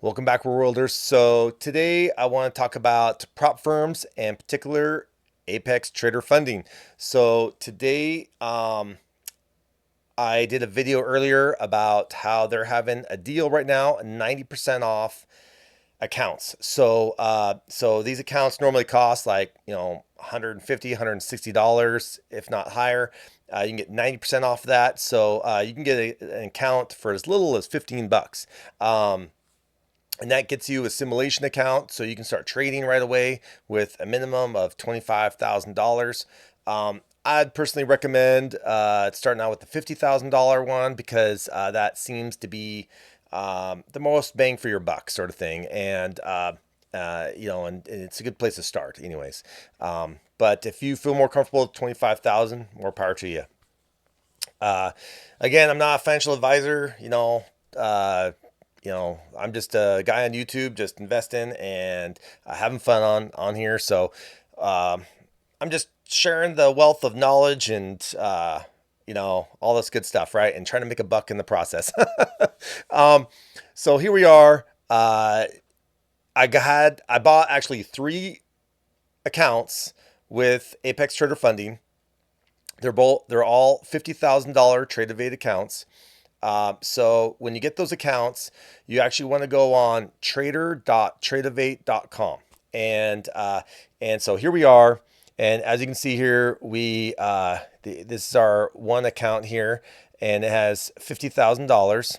Welcome back, Worlders. So today I want to talk about prop firms and in particular Apex Trader Funding. So today I did a video earlier about how they're having a deal right now, 90% off accounts. So these accounts normally cost like, $150, $160, if not higher. You can get 90% off that. So you can get an account for as little as 15 bucks. And that gets you a simulation account so you can start trading right away with a minimum of $25,000. I'd personally recommend starting out with the $50,000 one because that seems to be the most bang for your buck sort of thing. And it's a good place to start anyways. But if you feel more comfortable with 25,000, more power to you. Uh, Again, I'm not a financial advisor, I'm just a guy on YouTube, just investing and having fun on here. So I'm just sharing the wealth of knowledge and all this good stuff, right? And trying to make a buck in the process. um, so here we are. I bought actually 3 accounts with Apex Trader Funding. They're all $50,000 Tradovate accounts. So when you get those accounts, you actually want to go on trader.tradovate.com. And so here we are. And as you can see here, this is our one account here, and it has $50,000.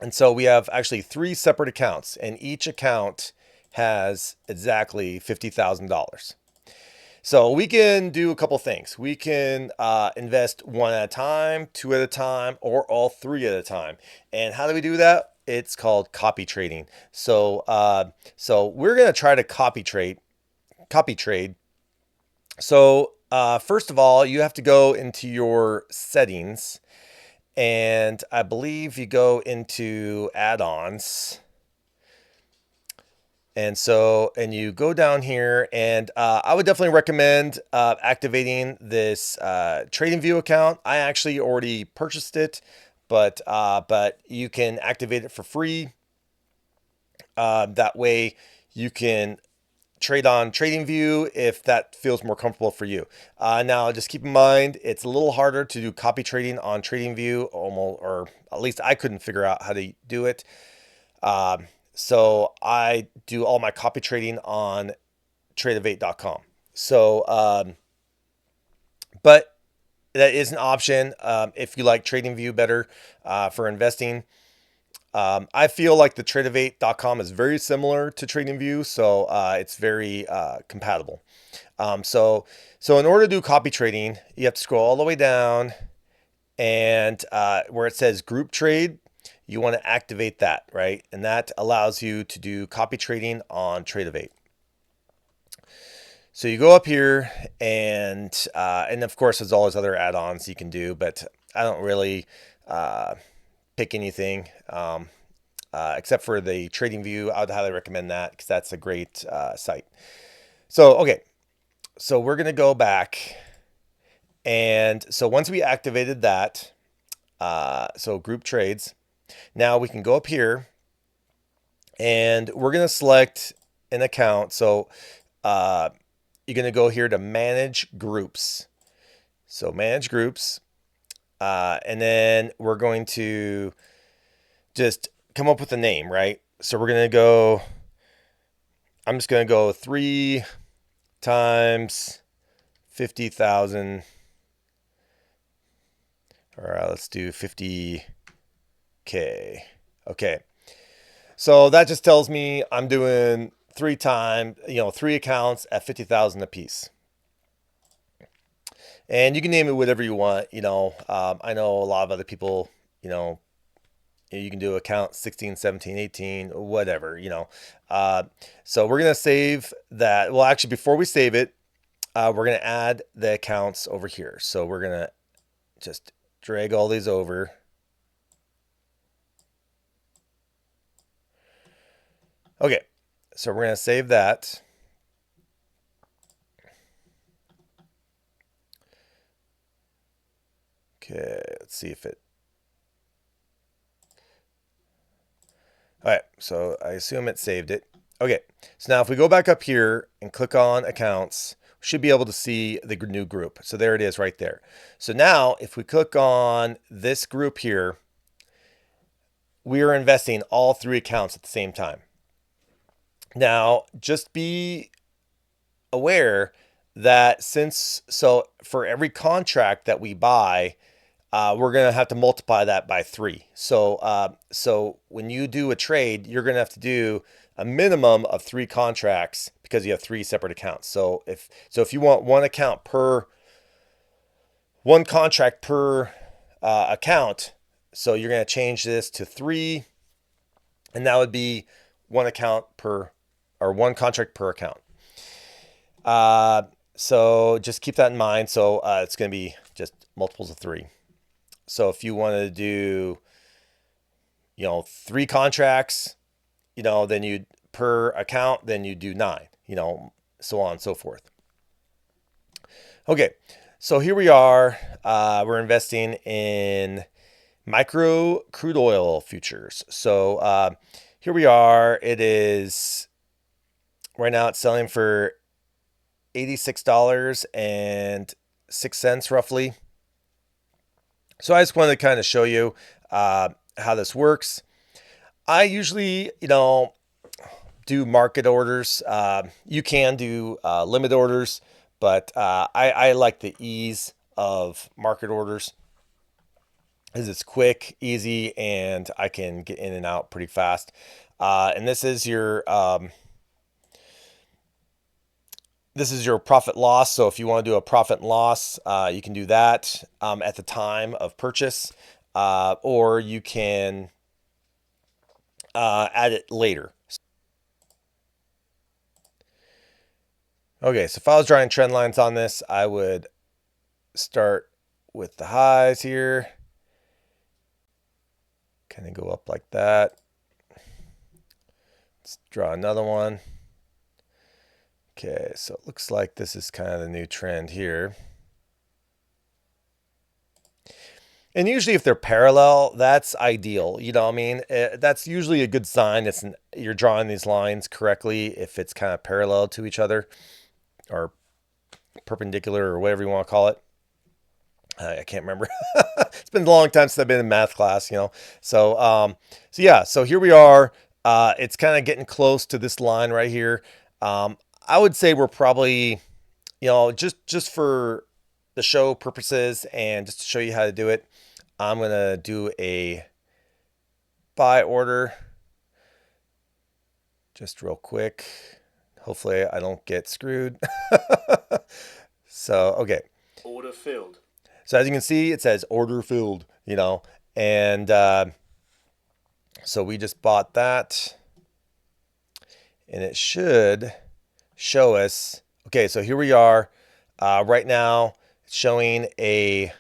And so we have actually 3 separate accounts, and each account has exactly $50,000. So we can do a couple things. We can invest one at a time, 2 at a time, or all 3 at a time. And how do we do that? It's called copy trading. So we're gonna try to copy trade. So first of all, you have to go into your settings, and I believe you go into add-ons. And you go down here, and I would definitely recommend activating this TradingView account. I actually already purchased it, but you can activate it for free. That way, you can trade on TradingView if that feels more comfortable for you. Now, just keep in mind, it's a little harder to do copy trading on TradingView, almost, or at least I couldn't figure out how to do it. So I do all my copy trading on Tradovate.com. But that is an option if you like TradingView better for investing. I feel like the Tradovate.com is very similar to TradingView, so it's very compatible. So in order to do copy trading, you have to scroll all the way down, and where it says Group Trade, you want to activate that, right? And that allows you to do copy trading on Tradovate. So you go up here, and of course there's all those other add-ons you can do, but I don't really pick anything except for the TradingView. I would highly recommend that because that's a great site. So okay, so we're gonna go back, and so once we activated that, so group trades. Now we can go up here, and we're going to select an account. So you're going to go here to manage groups. So manage groups. And then we're going to just come up with a name, right? So we're going to go, I'm just going to go 3 times 50,000. All right, let's do 50K. Okay. So that just tells me I'm doing 3 times, 3 accounts at 50,000 a piece. And you can name it whatever you want. I know a lot of other people, you can do account 16, 17, 18, whatever, So we're going to save that. Well, actually, before we save it, we're going to add the accounts over here. So we're going to just drag all these over. Okay, so we're going to save that. Okay, let's see if it. All right, so I assume it saved it. Okay, so now if we go back up here and click on accounts, we should be able to see the new group. So there it is right there. So now if we click on this group here, we are investing all 3 accounts at the same time. Now, just be aware that so for every contract that we buy, we're going to have to multiply that by 3. So when you do a trade, you're going to have to do a minimum of 3 contracts because you have 3 separate accounts. So if you want one contract per account, so you're going to change this to 3, and that would be one contract per account. So just keep that in mind. So it's going to be just multiples of 3. So if you want to do, 3 contracts, then you per account, then you do 9, so on and so forth. Okay, so here we are. We're investing in micro crude oil futures. So here we are. It is right now. It's selling for $86.06 roughly. So I just wanted to kind of show you how this works. I usually, do market orders. You can do limit orders, but I like the ease of market orders because it's quick, easy, and I can get in and out pretty fast. And this is your profit loss. So if you want to do a profit and loss, you can do that at the time of purchase, or you can add it later. Okay, so if I was drawing trend lines on this, I would start with the highs here. Kind of go up like that. Let's draw another one. Okay, so it looks like this is kind of the new trend here. And usually if they're parallel, that's ideal. That's usually a good sign. You're drawing these lines correctly if it's kind of parallel to each other or perpendicular or whatever you want to call it. I can't remember. It's been a long time since I've been in math class, So here we are. It's kind of getting close to this line right here. I would say we're probably, just for the show purposes and just to show you how to do it, I'm going to do a buy order just real quick. Hopefully I don't get screwed. So, okay. Order filled. So as you can see, it says order filled, and so we just bought that, and it should show us. Okay, so here we are. Right now, it's showing a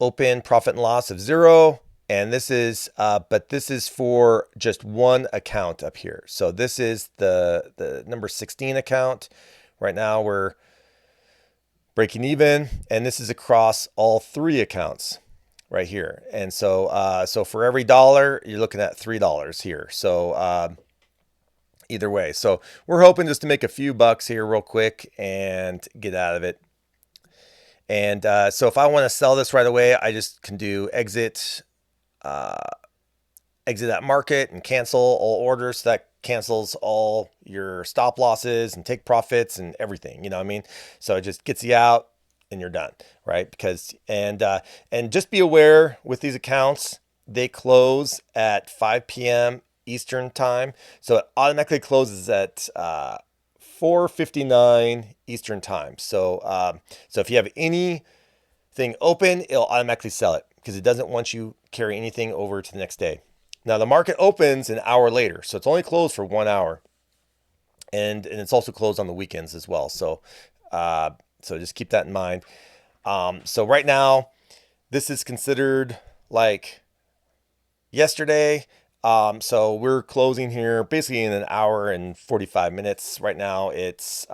open profit and loss of 0, and this is, but this is for just one account up here. So this is the number 16 account. Right now we're breaking even, and this is across all 3 accounts right here. And so so for every dollar, you're looking at $3 here. So either way, so we're hoping just to make a few bucks here real quick and get out of it. And so if I want to sell this right away, I just can do exit that market and cancel all orders. So that cancels all your stop losses and take profits and everything, So it just gets you out and you're done, right? Because and just be aware with these accounts, they close at 5 p.m. Eastern time. So it automatically closes at 4:59 Eastern time. So if you have anything open, it'll automatically sell it because it doesn't want you carry anything over to the next day. Now the market opens an hour later, so it's only closed for 1 hour, and it's also closed on the weekends as well. So so just keep that in mind. So right now, this is considered like yesterday. So we're closing here basically in an hour and 45 minutes. Right now it's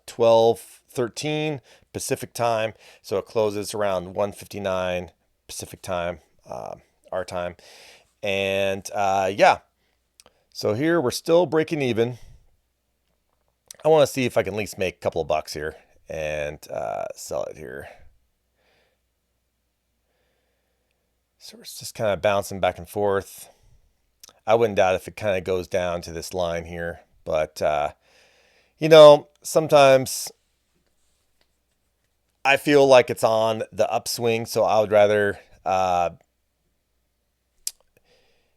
12:13 Pacific time, so it closes around 1:59 Pacific time, our time. And So here we're still breaking even. I want to see if I can at least make a couple of bucks here and sell it here. So we're just kind of bouncing back and forth. I wouldn't doubt if it kind of goes down to this line here, but you know, sometimes I feel like it's on the upswing, so I would rather,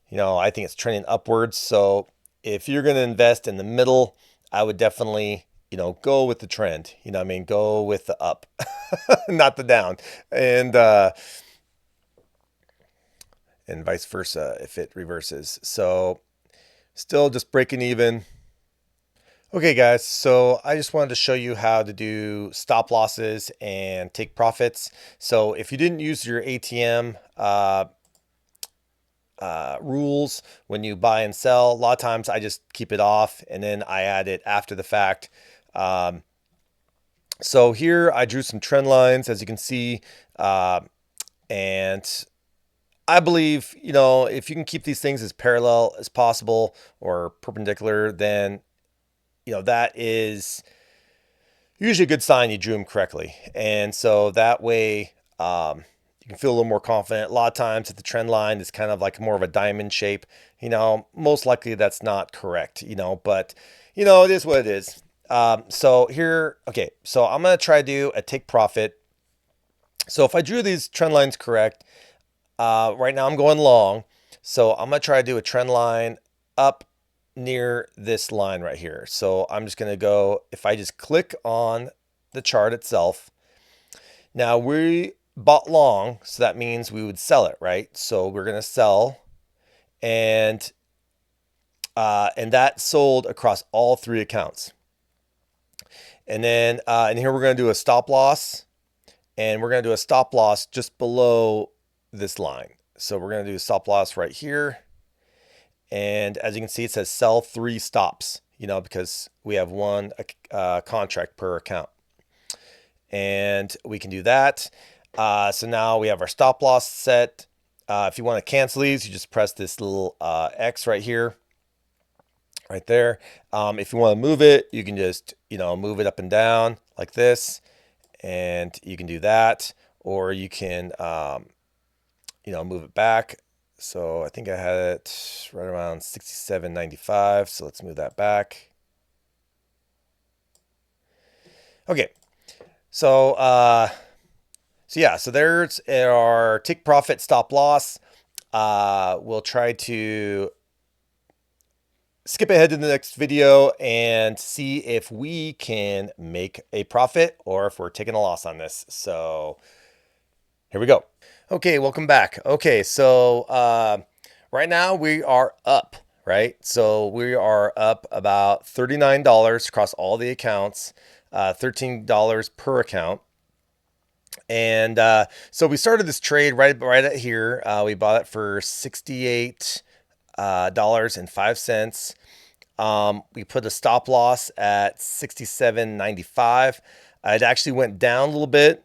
you know, I think it's trending upwards. So if you're going to invest in the middle, I would definitely, you know, go with the trend. You know, I mean, go with the up, not the down, and vice versa if it reverses. So still just breaking even. Okay, guys, so I just wanted to show you how to do stop losses and take profits. So if you didn't use your ATM rules when you buy and sell, a lot of times I just keep it off and then I add it after the fact. So here I drew some trend lines, as you can see, and I believe, you know, if you can keep these things as parallel as possible or perpendicular, then, you know, that is usually a good sign you drew them correctly. And so that way you can feel a little more confident. A lot of times if the trend line is kind of like more of a diamond shape, you know, most likely that's not correct, you know, but, you know, it is what it is. So here, okay, so I'm going to try to do a take profit. So if I drew these trend lines correct, right now I'm going long. So I'm going to try to do a trend line up near this line right here. So I'm just going to go, if I just click on the chart itself, now we bought long, so that means we would sell it, right? So we're going to sell, and that sold across all three accounts. And then and here we're going to do a stop loss, and we're going to do a stop loss just below this line. So we're going to do a stop loss right here. And as you can see, it says sell 3 stops, you know, because we have one contract per account. And we can do that. So now we have our stop loss set. If you want to cancel these, you just press this little X right here, right there. If you want to move it, you can just, you know, move it up and down like this, and you can do that, or you can, you know, move it back. So I think I had it right around 67.95. So let's move that back. Okay. So, yeah, so there's our take profit stop loss. We'll try to skip ahead to the next video and see if we can make a profit or if we're taking a loss on this. So here we go. Okay, welcome back. Okay, so right now we are up, right? So we are up about $39 across all the accounts, $13 per account. And so we started this trade right at here. We bought it for $68.05. We put a stop loss at 67.95. It actually went down a little bit.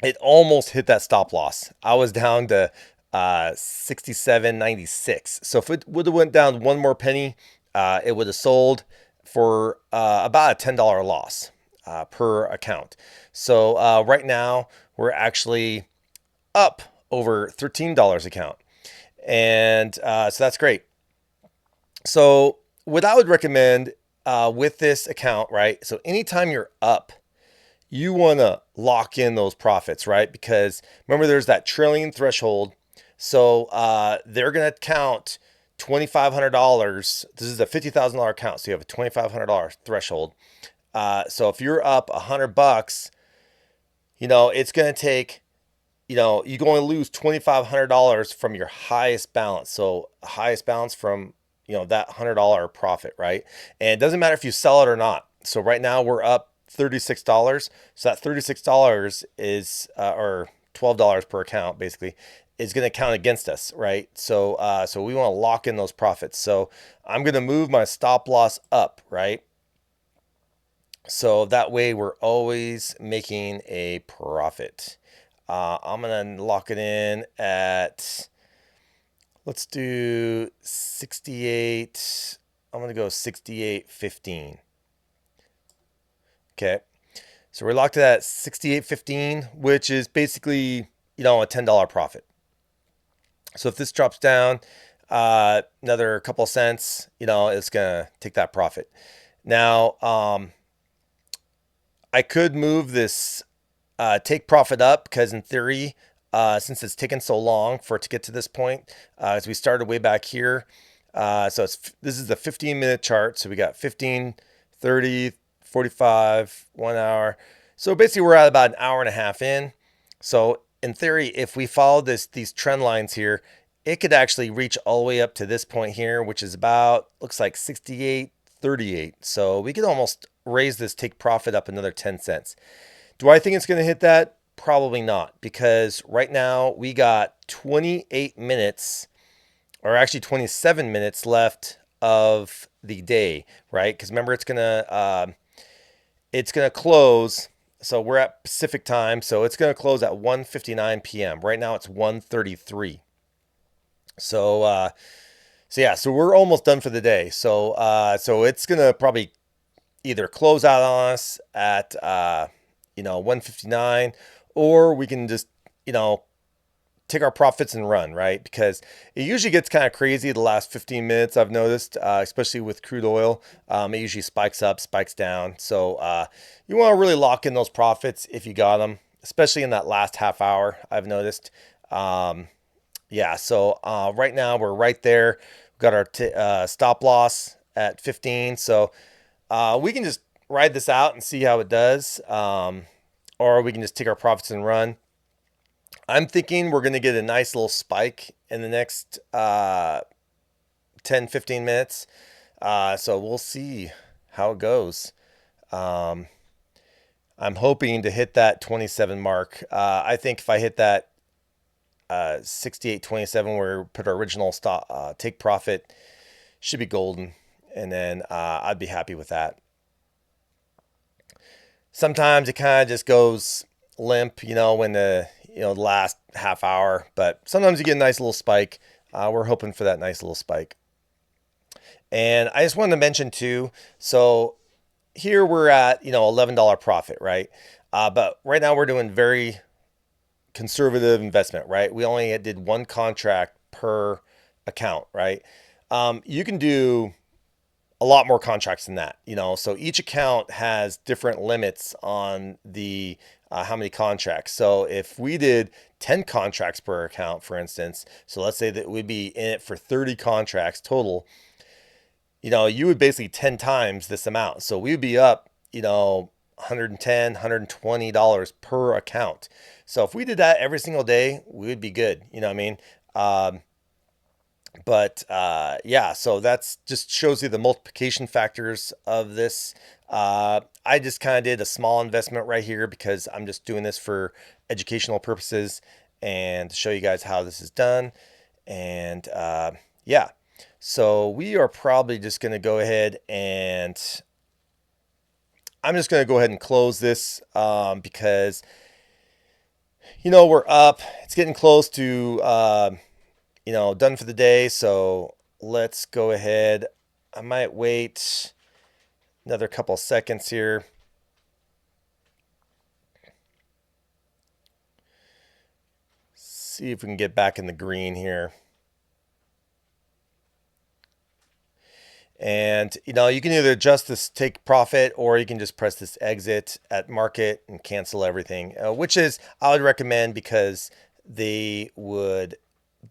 It almost hit that stop loss. I was down to 67.96. So if it would have went down one more penny, it would have sold for about a $10 loss per account. So right now we're actually up over $13 account. And so that's great. So what I would recommend with this account, right? So anytime you're up, you want to lock in those profits, right? Because remember, there's that trailing threshold. So they're going to count $2,500. This is a $50,000 account. So you have a $2,500 threshold. So if you're up $100, you know, it's going to take, you know, you're going to lose $2,500 from your highest balance. So highest balance from, you know, that $100 profit, right? And it doesn't matter if you sell it or not. So right now we're up $36. So that $36 is, or $12 per account, basically, is going to count against us, right? So, so we want to lock in those profits. So I'm going to move my stop loss up, right? So that way we're always making a profit. I'm going to lock it in at, Let's do 68. I'm going to go 68.15. Okay. So we're locked at 68.15, which is basically, a $10 profit. So if this drops down another couple cents, it's going to take that profit. Now, I could move this take profit up because in theory, since it's taken so long for it to get to this point, as we started way back here, so this is the 15-minute chart. So we got 15, 30, 45, 1 hour. So basically we're at about an hour and a half in. So in theory, if we follow these trend lines here, it could actually reach all the way up to this point here, which is about, looks like 68.38. So we could almost raise this take profit up another 10 cents. Do I think it's going to hit that? Probably not, because right now we got 28 minutes, or actually 27 minutes left of the day, right? Because remember, it's gonna close. So we're at Pacific time, so it's gonna close at 1:59 p.m. Right now it's 1:33. So so we're almost done for the day. So it's gonna probably either close out on us at 1:59, or we can just take our profits and run, right? Because it usually gets kind of crazy the last 15 minutes, I've noticed, especially with crude oil. It usually spikes up, spikes down. So you want to really lock in those profits if you got them, especially in that last half hour, I've noticed. So right now we're right there. We've got our stop loss at 15. So we can just ride this out and see how it does. Or we can just take our profits and run. I'm thinking we're going to get a nice little spike in the next 10, 15 minutes. So we'll see how it goes. I'm hoping to hit that 27 mark. I think if I hit that 68.27 where we put our original stop, take profit, should be golden. And then I'd be happy with that. Sometimes it kind of just goes limp, when the last half hour, but sometimes you get a nice little spike. We're hoping for that nice little spike. And I just wanted to mention too, so here we're at $11 profit, right? But right now we're doing very conservative investment, right? We only did one contract per account, right? You can do a lot more contracts than that, so each account has different limits on the how many contracts. So if we did 10 contracts per account, for instance, so let's say that we'd be in it for 30 contracts total, you would basically 10 times this amount. So we would be up, $110, $120 per account. So if we did that every single day, we would be good. You know what I mean? So that's just shows you the multiplication factors of this. I just kind of did a small investment right here because I'm just doing this for educational purposes and to show you guys how this is done. And so we are probably just going to go ahead and I'm just going to go ahead and close this because we're up. It's getting close to done for the day. So let's go ahead. I might wait another couple seconds here. See if we can get back in the green here. And you can either adjust this take profit or you can just press this exit at market and cancel everything, which is I would recommend because they would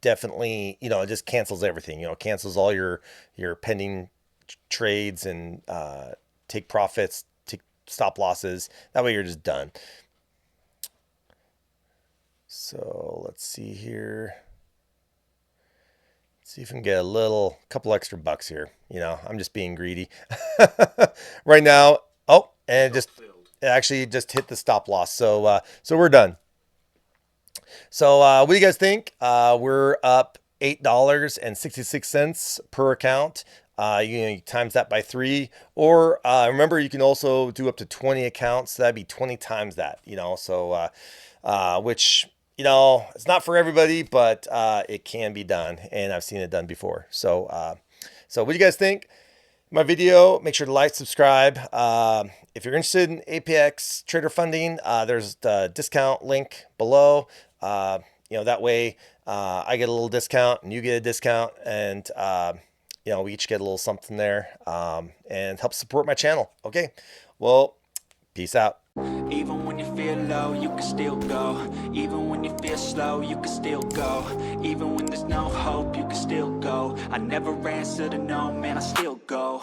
definitely it just cancels everything. Cancels all your pending trades and take profits, take stop losses. That way you're just done. So let's see here. See if we can get a couple extra bucks here. I'm just being greedy right now. Oh, and it actually just hit the stop loss. So we're done. So what do you guys think? We're up $8.66 per account. You times that by 3, or remember you can also do up to 20 accounts. So that'd be 20 times that. So which you know, it's not for everybody, but it can be done, and I've seen it done before. So what do you guys think? My video, make sure to like, subscribe. If you're interested in APEX trader funding, there's the discount link below. You know, that way I get a little discount and you get a discount, and you know, we each get a little something there, and help support my channel. Okay, well, peace out. Even when you feel low, you can still go. Even when you feel slow, you can still go. Even when there's no hope, you can still go. I never answer to no, man, I still go.